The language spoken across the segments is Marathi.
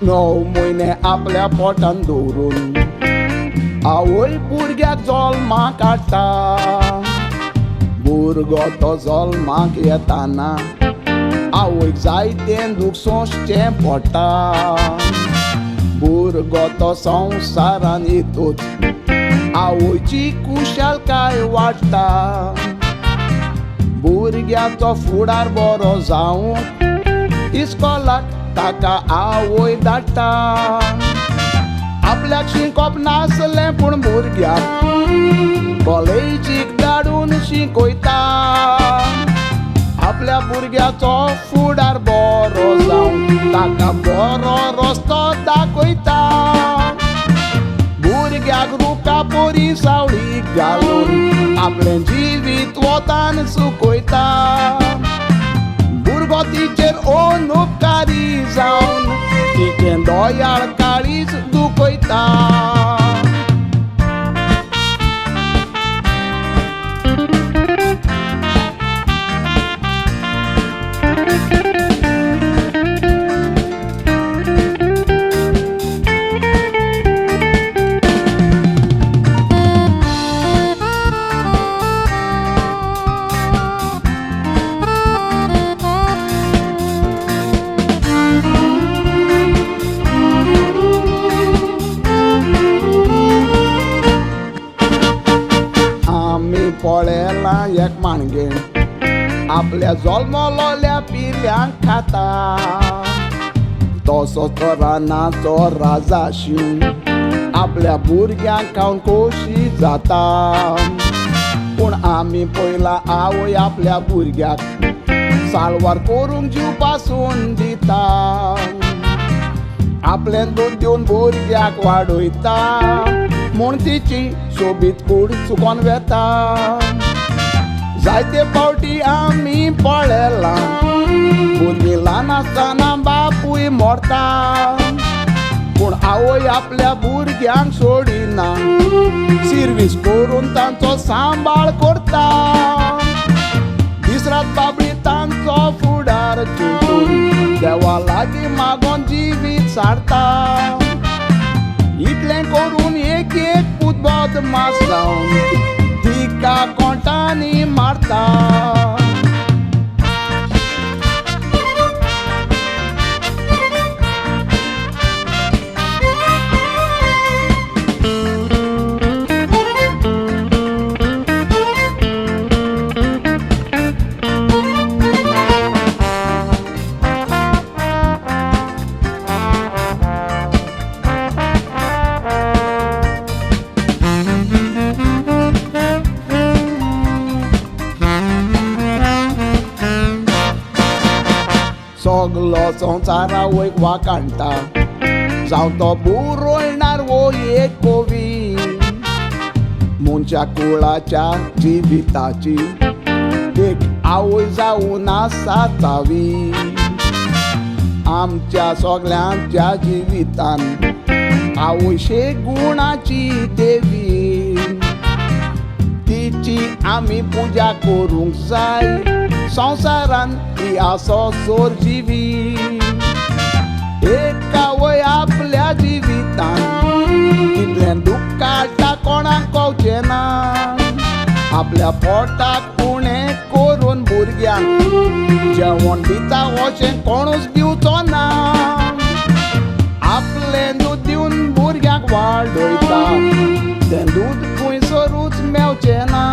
9 म्हयने आपल्या पोटान दवरून आवय भुरग्याक जल्माक हाडटा. भुरगो तो जल्माक येताना आवयक जायतें दूख सोंसचें पडटा. भुरगो तो संवसारान येतूच आवयची कुशलकाय वाडटा. भुरग्याचो फुडार बरो जावंक इस्कॉलाक ताका आवय धाडटा. आपल्याक शिकोवप नासलें पूण भुरग्याक कॉलेजीक धाडून शिकयता. आपल्या भुरग्याचो फुडार बरो जावंक ताका बरो रस्तो दाखयता. भुरग्याक रुखा बरी सावळी घालून आपलें जिवीत वतान सुकयता. भुरगो तिचेर अनुपकारी जावन तिचें दोयाळ काळीज दुखयता. पळयलां एक माणगेण आपल्या जल्मलोल्या पिल्यांक खाता. तसो तो रानाचो राजा आशिवून आपल्या भुरग्यांक खावन खोशी जाता. पूण आमी पळयलां आवय आपल्या भुरग्याक सालवार करूंक जीव पासून दिता. आपलें दूद दिवन भुरग्याक वाडयता म्हूण तिची सोबीत कूड चुकोन वेता. जायते फावटी आमी पळयलां भुरगीं ल्हान आसतना बापूय मरता. पूण आवय आपल्या भुरग्यांक सोडिना, सिर्वीस करून तांचो सांबाळ करता. दिसरात बाबडी तांचो फुडार चिंतून देवा लागीं मागोन जिवीत सारता. इतलें करून एक पूत बदमाश जावन तिका कोंटांनी मारता. सगलो संवसार आवयक वाकाणटा, जावं तो बुरोयणार वो एक कोवी. मनशा कुळाच्या जिविताची एक आवय जावन आसा चावी. आमच्या सगल्यांच्या जिवितान आवय शे गुणाची देवी. तिची आमी पुजा करूंक जाय, संवसारान ती आसो सोर जिवी. एक आवय आपल्या जिवितान कितलें दूख काडटा कोणाक कळचें ना. आपल्या पोटाक उणें करून भुरग्यांक जेवण दिता अशें कोणूच दिवचो ना. आपलें दूद दिवन भुरग्यांक वाडयता, तें दूद खंयसरूच मेवचें ना.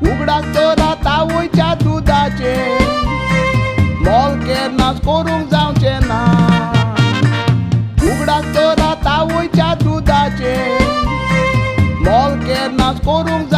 उगडास तर आवयच्या दुदाचें मोल केन्नाच करूंक जावचें ना. उगडास तर आवयच्या दुदाचें मोल केन्नाच करूंक